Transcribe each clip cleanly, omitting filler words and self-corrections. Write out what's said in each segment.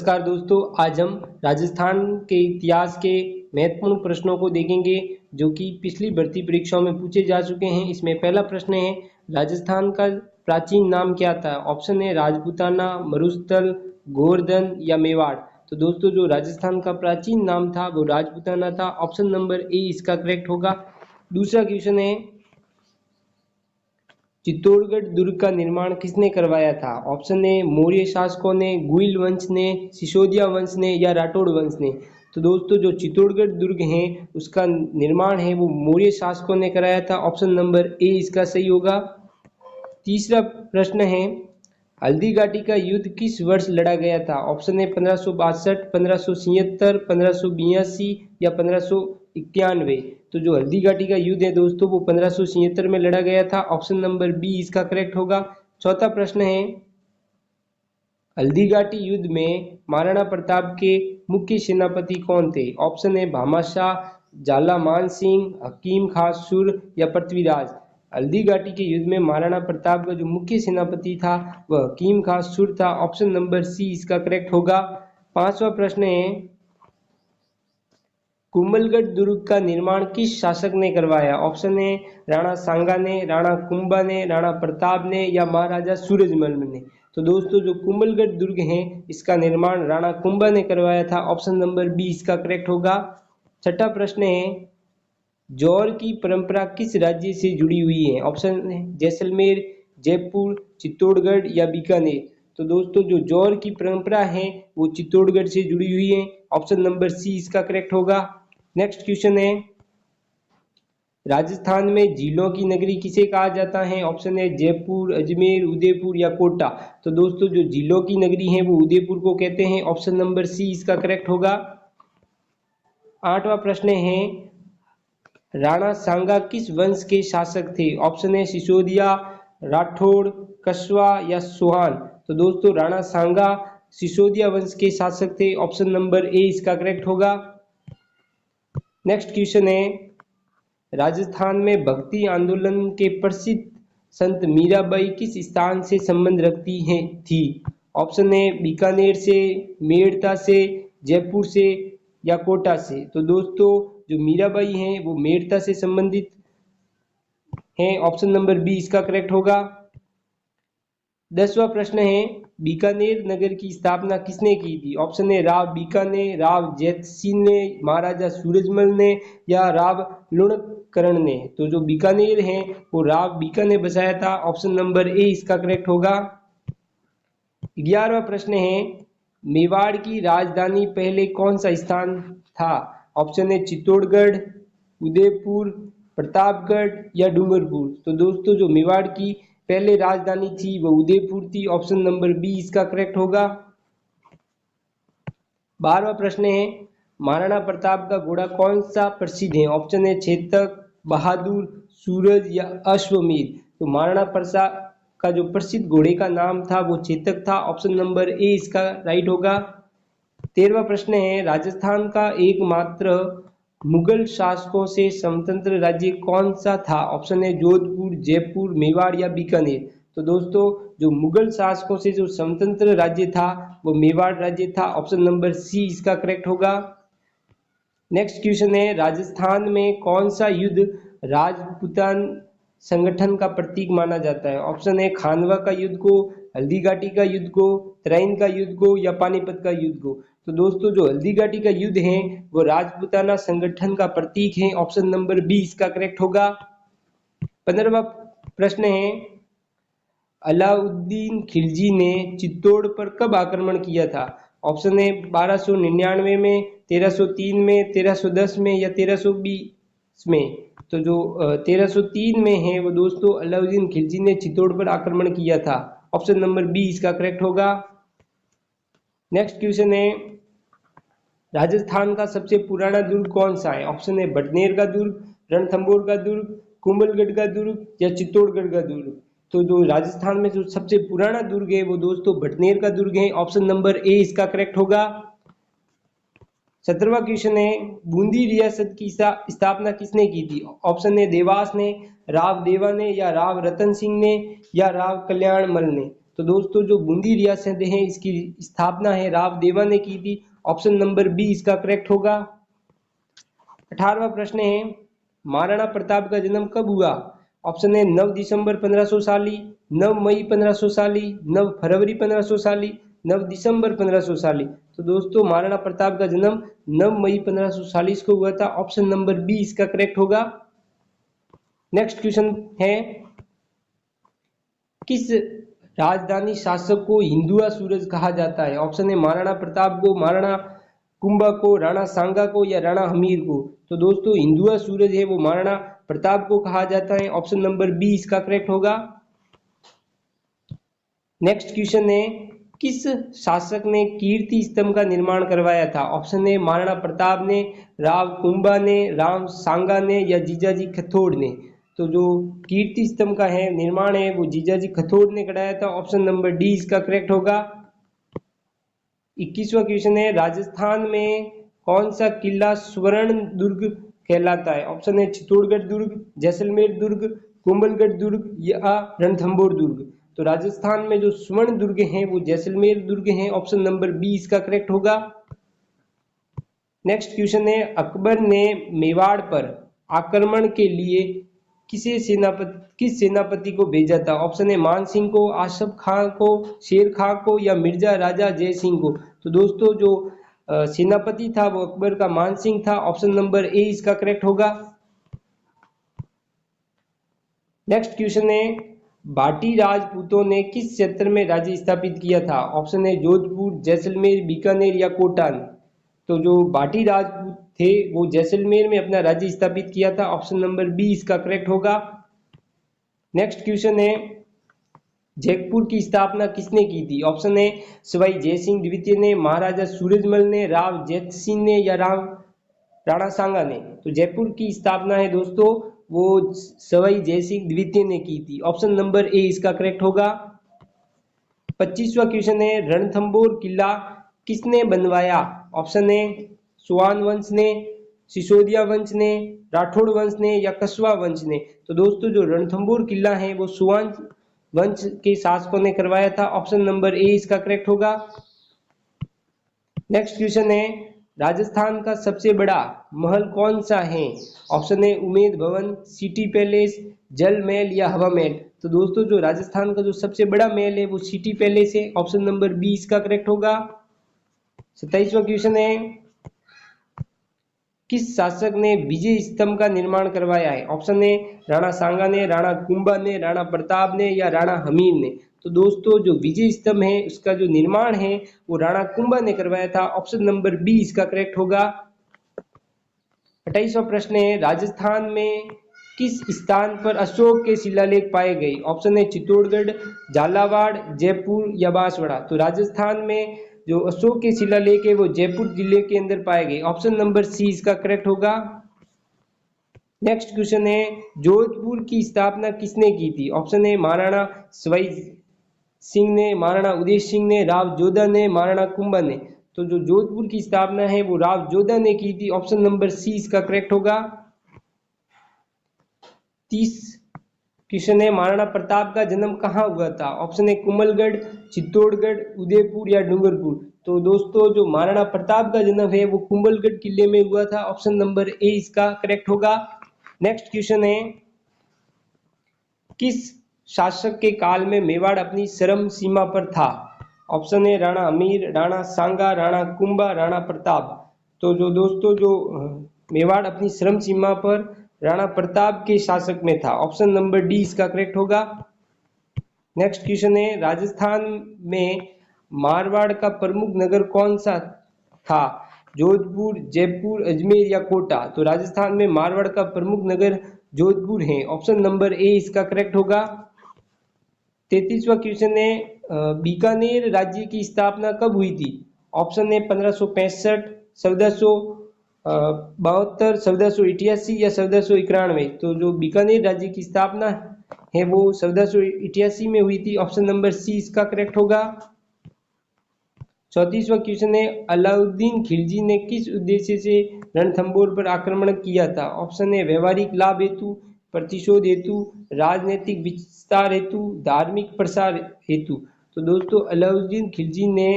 नमस्कार दोस्तों, आज हम राजस्थान के इतिहास के महत्वपूर्ण प्रश्नों को देखेंगे जो कि पिछली भर्ती परीक्षाओं में पूछे जा चुके हैं। इसमें पहला प्रश्न है, राजस्थान का प्राचीन नाम क्या था? ऑप्शन है राजपूताना, मरुस्थल, गोवर्धन या मेवाड़। तो दोस्तों जो राजस्थान का प्राचीन नाम था वो राजपूताना था। ऑप्शन नंबर ए इसका करेक्ट होगा। दूसरा क्वेश्चन है, चित्तौड़गढ़ दुर्ग का निर्माण किसने करवाया था? ऑप्शन ए मौर्य शासकों ने, गुइल वंश ने, सिसोदिया वंश ने या राठौड़ वंश ने। तो दोस्तों जो चित्तौड़गढ़ दुर्ग है उसका निर्माण है वो मौर्य शासकों ने कराया था। ऑप्शन नंबर ए इसका सही होगा। तीसरा प्रश्न है, हल्दी घाटी का युद्ध किस वर्ष लड़ा गया था? ऑप्शन ए 1562, 1576, 1582 या 1591। तो जो हल्दी घाटी का युद्ध है दोस्तों वो 1576 में लड़ा गया था। ऑप्शन नंबर बी इसका करेक्ट होगा। चौथा प्रश्न है, हल्दी घाटी युद्ध में महाराणा प्रताप के मुख्य सेनापति कौन थे? ऑप्शन ए भामाशाह, झाला मान सिंह, हकीम खास सुर या पृथ्वीराज। हल्दी घाटी के युद्ध में महाराणा प्रताप का जो मुख्य सेनापति था वह हकीम खास सुर था। ऑप्शन नंबर सी इसका करेक्ट होगा। पांचवा प्रश्न है, कुंभलगढ़ दुर्ग का निर्माण किस शासक ने करवाया? ऑप्शन ए राणा सांगा ने, राणा कुंभा ने, राणा प्रताप ने या महाराजा सूरजमल ने। तो दोस्तों जो कुंभलगढ़ दुर्ग है इसका निर्माण राणा कुंभा ने करवाया था। ऑप्शन नंबर बी इसका करेक्ट होगा। छठा प्रश्न है, जौहर की परंपरा किस राज्य से जुड़ी हुई है? ऑप्शन है जैसलमेर, जयपुर, चित्तौड़गढ़ या बीकानेर। तो दोस्तों जो जौहर की परंपरा है वो चित्तौड़गढ़ से जुड़ी हुई है। ऑप्शन नंबर सी इसका करेक्ट होगा। नेक्स्ट क्वेश्चन है, राजस्थान में झीलों की नगरी किसे कहा जाता है? ऑप्शन है जयपुर, अजमेर, उदयपुर या कोटा। तो दोस्तों जो झीलों की नगरी है वो उदयपुर को कहते हैं। ऑप्शन नंबर सी इसका करेक्ट होगा। आठवां प्रश्न है, राणा सांगा किस वंश के शासक थे? ऑप्शन है सिसोदिया, राठौड़, कस्वा या सोहान। तो दोस्तों राणा सांगा सिसोदिया वंश के शासक थे। ऑप्शन नंबर ए इसका करेक्ट होगा। नेक्स्ट क्वेश्चन है, राजस्थान में भक्ति आंदोलन के प्रसिद्ध संत मीराबाई किस स्थान से संबंध रखती हैं थी? ऑप्शन है बीकानेर से, मेड़ता से, जयपुर से या कोटा से। तो दोस्तों जो मीराबाई हैं वो मेड़ता से संबंधित हैं। ऑप्शन नंबर बी इसका करेक्ट होगा। 10वां प्रश्न है, बीकानेर नगर की स्थापना किसने की थी? ऑप्शन है राव बीकानेर, राव जैतसिंह ने, महाराजा सूरजमल ने या राव लुणकरण ने। तो जो बीकानेर है वो राव बीका ने बसाया था। ऑप्शन नंबर ए इसका करेक्ट होगा। 11वां प्रश्न है, मेवाड़ की राजधानी पहले कौन सा स्थान था? ऑप्शन है चित्तौड़गढ़, उदयपुर, प्रतापगढ़ या डूंगरपुर। तो दोस्तों जो मेवाड़ की पहले राजधानी थी वो उदयपुर थी। ऑप्शन नंबर बी इसका करेक्ट होगा। 12वां प्रश्न है, महाराणा प्रताप का घोड़ा कौन सा प्रसिद्ध है? ऑप्शन है चेतक, बहादुर, सूरज या अश्वमेध। तो महाराणा प्रताप का जो प्रसिद्ध घोड़े का नाम था वो चेतक था। ऑप्शन नंबर ए इसका राइट होगा। 13वां प्रश्न है, राजस्थान का एकमात्र मुगल शासकों से स्वतंत्र राज्य कौन सा था? ऑप्शन है जोधपुर, जयपुर, मेवाड़ या बीकानेर। तो दोस्तों जो मुगल शासकों से जो स्वतंत्र राज्य था वो मेवाड़ राज्य था। ऑप्शन नंबर सी इसका करेक्ट होगा। नेक्स्ट क्वेश्चन है, राजस्थान में कौन सा युद्ध राजपूतान संगठन का प्रतीक माना जाता है? ऑप्शन है खानवा का युद्ध को, हल्दी घाटी का युद्ध को, तराइन का युद्ध को या पानीपत का युद्ध को। तो दोस्तों जो हल्दी घाटी का युद्ध है वो राजपूताना संगठन का प्रतीक है। ऑप्शन नंबर बी इसका करेक्ट होगा। 15वां प्रश्न है, अलाउद्दीन खिलजी ने चित्तौड़ पर कब आक्रमण किया था? ऑप्शन है 1299 में, 1303 में, 1310 में या 1320 में। तो जो 1303 में है वो दोस्तों अलाउद्दीन खिलजी ने चित्तौड़ पर आक्रमण किया था। ऑप्शन नंबर बी इसका करेक्ट होगा। नेक्स्ट क्वेश्चन है, राजस्थान का सबसे पुराना दुर्ग कौन सा है? ऑप्शन है भटनेर का दुर्ग, रणथंभौर का दुर्ग, कुंभलगढ़ का दुर्ग या चित्तौड़गढ़ का दुर्ग। तो जो राजस्थान में जो सबसे पुराना दुर्ग है वो दोस्तों भटनेर का दुर्ग है। ऑप्शन नंबर ए इसका करेक्ट होगा। 17वां क्वेश्चन है, बूंदी रियासत की स्थापना किसने की थी? ऑप्शन है देवास ने, राव देवा ने या राव रतन सिंह ने या राव कल्याण मल ने। तो दोस्तों जो बूंदी रियासत है इसकी स्थापना है राव देवा ने की थी। ऑप्शन नंबर बी इसका करेक्ट होगा। 18वां प्रश्न है महाराणा प्रताप का जन्म कब हुआ? ऑप्शन है 9 दिसंबर 1500 साली, 9 मई 1500 साली, 9 फरवरी 1500 साली, 9 दिसंबर 1500 साली। तो दोस्तों महाराणा प्रताप का जन्म 9 मई 1540 को हुआ था। ऑप्शन नंबर बी इसका करेक्ट होगा। नेक्स्ट क्वेश्चन है किस राजधानी शासक को हिंदुआ सूरज कहा जाता है? ऑप्शन है महाराणा प्रताप को, महाराणा कुंभा को, राणा सांगा को या राणा हमीर को। तो दोस्तों हिंदुआ सूरज है वो महाराणा प्रताप को कहा जाता है। ऑप्शन नंबर बी इसका करेक्ट होगा। नेक्स्ट क्वेश्चन है किस शासक ने कीर्ति स्तंभ का निर्माण करवाया था? ऑप्शन है महाराणा प्रताप ने, राव कुंभा ने, राम सांगा ने या जीजाजी खथोड़ ने। तो जो कीर्ति स्तंभ का है निर्माण है वो जीजाजी खथोड़ ने कराया था। ऑप्शन नंबर डी इसका करेक्ट होगा। 21वां क्वेश्चन है राजस्थान में कौन सा किला स्वर्ण दुर्ग कहलाता है? ऑप्शन है चित्तौड़गढ़ दुर्ग, जैसलमेर दुर्ग, कुंभलगढ़ दुर्ग या रणथंभौर दुर्ग। तो राजस्थान में जो स्वर्ण दुर्ग हैं वो जैसलमेर दुर्ग हैं। ऑप्शन नंबर बी इसका करेक्ट होगा। नेक्स्ट क्वेश्चन है अकबर ने मेवाड़ पर आक्रमण के लिए किस सेनापति को भेजा था? ऑप्शन है मान सिंह को, आसफ खां को, शेर खां को या मिर्जा राजा जय सिंह को। तो दोस्तों जो सेनापति था वो अकबर का मान सिंह था। ऑप्शन नंबर ए इसका करेक्ट होगा। नेक्स्ट क्वेश्चन है भाटी राजपूतों ने किस क्षेत्र में राज्य स्थापित किया था? ऑप्शन है जोधपुर, जैसलमेर, बीकानेर या कोटान। तो जो भाटी राजपूत थे वो जैसलमेर में अपना राज्य स्थापित किया था। ऑप्शन नंबर बी इसका करेक्ट होगा। नेक्स्ट क्वेश्चन है जयपुर की स्थापना किसने की थी? ऑप्शन है सवाई जयसिंह द्वितीय ने, महाराजा सूरजमल ने, राव जैत सिंह ने या राणा सांगा ने। तो जयपुर की स्थापना है दोस्तों वो सवाई जयसिंह द्वितीय ने की थी। ऑप्शन नंबर ए इसका करेक्ट होगा। 25वां क्वेश्चन है रणथंभौर किला किसने बनवाया? ऑप्शन है चौहान वंश ने, सिसोदिया वंश ने, राठौड़ वंश ने या कस्वा वंश ने। तो दोस्तों जो रणथंभौर किला है वो चौहान वंश के शासकों ने करवाया था। ऑप्शन नंबर ए इसका करेक्ट होगा। नेक्स्ट क्वेश्चन है राजस्थान का सबसे बड़ा महल कौन सा है? ऑप्शन है उमेद भवन, सिटी पैलेस, जल महल या हवा महल। तो दोस्तों जो राजस्थान का जो सबसे बड़ा महल है वो सिटी पैलेस है। ऑप्शन नंबर बी इसका करेक्ट होगा। 27वां क्वेश्चन है किस शासक ने विजय स्तंभ का निर्माण करवाया है? ऑप्शन है राणा सांगा ने, राणा कुंभा ने, राणा प्रताप ने या राणा हमीर ने। तो दोस्तों जो विजय स्तंभ है उसका जो निर्माण है वो राणा कुंभा ने करवाया था। ऑप्शन नंबर बी इसका करेक्ट होगा। 28वां प्रश्न है राजस्थान में किस स्थान पर अशोक के शिलालेख पाए गए? ऑप्शन है चित्तौड़गढ़, झालावाड़, जयपुर या बांसवाड़ा। तो राजस्थान में जो अशोक के शिलालेख है वो जयपुर जिले के अंदर पाए गए। ऑप्शन नंबर सी इसका करेक्ट होगा। नेक्स्ट क्वेश्चन है जोधपुर की स्थापना किसने की थी? ऑप्शन है महाराणा सवाई सिंह ने, महाराणा उदय सिंह ने, राव जोधा ने, महाराणा कुंभा ने। तो जो जोधपुर की स्थापना है वो राव जोधा ने की थी। ऑप्शन नंबर सी इसका करेक्ट होगा। 30 क्वेश्चन है महाराणा प्रताप का जन्म कहाँ हुआ था? ऑप्शन है कुंभलगढ़, चित्तौड़गढ़, उदयपुर या डूंगरपुर। तो दोस्तों जो महाराणा प्रताप का जन्म है वो कुंभलगढ़ किले में हुआ था। ऑप्शन नंबर ए इसका करेक्ट होगा। नेक्स्ट क्वेश्चन है किस शासक के काल में मेवाड़ अपनी चरम सीमा पर था? ऑप्शन है राणा अमीर, राणा सांगा, राणा कुंभा, राणा प्रताप। तो जो दोस्तों जो मेवाड़ अपनी चरम सीमा पर राणा प्रताप के शासक में था। ऑप्शन नंबर डी इसका करेक्ट होगा। नेक्स्ट क्वेश्चन है राजस्थान में मारवाड़ का प्रमुख नगर कौन सा था? जोधपुर, जयपुर, अजमेर या कोटा। तो राजस्थान में मारवाड़ का प्रमुख नगर जोधपुर है। ऑप्शन नंबर ए इसका करेक्ट होगा। 33वां क्वेश्चन है बीकानेर राज्य की स्थापना कब हुई थी? ऑप्शन है 1565, 1472, 1488 या 1491। तो जो बीकानेर राज्य की स्थापना है वो 1488 में हुई थी। ऑप्शन नंबर सी इसका करेक्ट होगा। 34वां क्वेश्चन है अलाउद्दीन खिलजी ने किस उद्देश्य से रणथंभौर पर आक्रमण किया था? ऑप्शन है व्यवहारिक लाभ हेतु, प्रतिशोध हेतु, राजनीतिक विस्तार हेतु, धार्मिक प्रसार हेतु। तो दोस्तों अलाउद्दीन खिलजी ने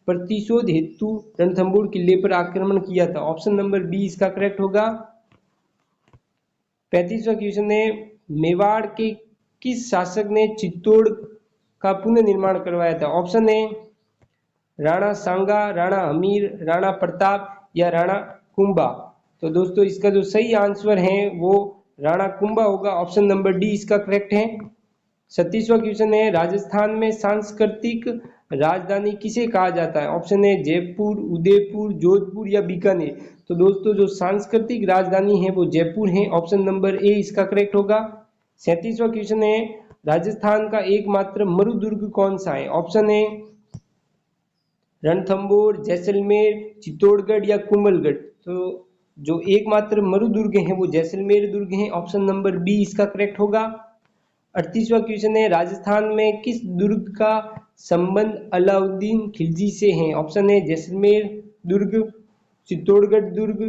प्रतिशोध हेतु रणथंभौर किले पर आक्रमण किया था। ऑप्शन नंबर बी इसका करेक्ट होगा। 35वां क्वेश्चन है, मेवाड़ के किस शासक ने चित्तौड़ का पुनर्निर्माण करवाया था? ऑप्शन है राणा सांगा, राणा हमीर, राणा प्रताप या राणा कुंभा। तो दोस्तों इसका जो सही आंसर है वो राणा कुंभा होगा। ऑप्शन नंबर डी इसका करेक्ट है। 36वां क्वेश्चन है, राजस्थान में सांस्कृतिक राजधानी किसे कहा जाता है? ऑप्शन है जयपुर, उदयपुर, जोधपुर या बीकानेर। तो दोस्तों जो सांस्कृतिक राजधानी है वो जयपुर है। ऑप्शन नंबर ए इसका करेक्ट होगा। 37वां क्वेश्चन है, राजस्थान का एकमात्र मरुदुर्ग कौन सा है? ऑप्शन है रणथंभौर, जैसलमेर, चित्तौड़गढ़ या कुंभलगढ़। तो जो एकमात्र मरुदुर्ग है वो जैसलमेर दुर्ग है। ऑप्शन नंबर बी इसका करेक्ट होगा। 38वां क्वेश्चन है, राजस्थान में किस दुर्ग का संबंध अलाउद्दीन खिलजी से है? ऑप्शन है जैसलमेर दुर्ग, चित्तौड़गढ़ दुर्ग,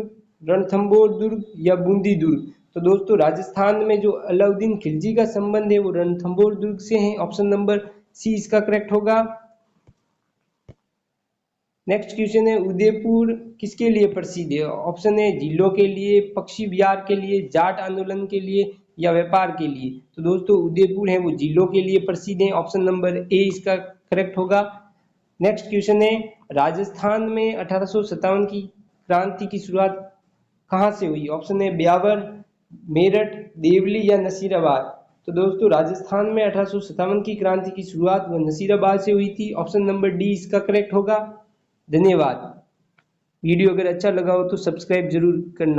रणथंभौर दुर्ग या बूंदी दुर्ग। तो दोस्तों राजस्थान में जो अलाउद्दीन खिलजी का संबंध है वो रणथंभौर दुर्ग से है। ऑप्शन नंबर सी इसका करेक्ट होगा। नेक्स्ट क्वेश्चन है, उदयपुर किसके लिए प्रसिद्ध है? ऑप्शन है झीलों के लिए, पक्षी विहार के लिए, जाट आंदोलन के लिए या व्यापार के लिए। तो दोस्तों उदयपुर है वो झीलों के लिए प्रसिद्ध है। ऑप्शन नंबर ए इसका करेक्ट होगा। नेक्स्ट क्वेश्चन है, राजस्थान में 1857 की क्रांति की शुरुआत कहाँ से हुई? ऑप्शन है ब्यावर, मेरठ, देवली या नसीराबाद। तो दोस्तों राजस्थान में 1857 की क्रांति की शुरुआत वो नसीराबाद से हुई थी। ऑप्शन नंबर डी इसका करेक्ट होगा। धन्यवाद। वीडियो अगर अच्छा लगा हो तो सब्सक्राइब जरूर करना।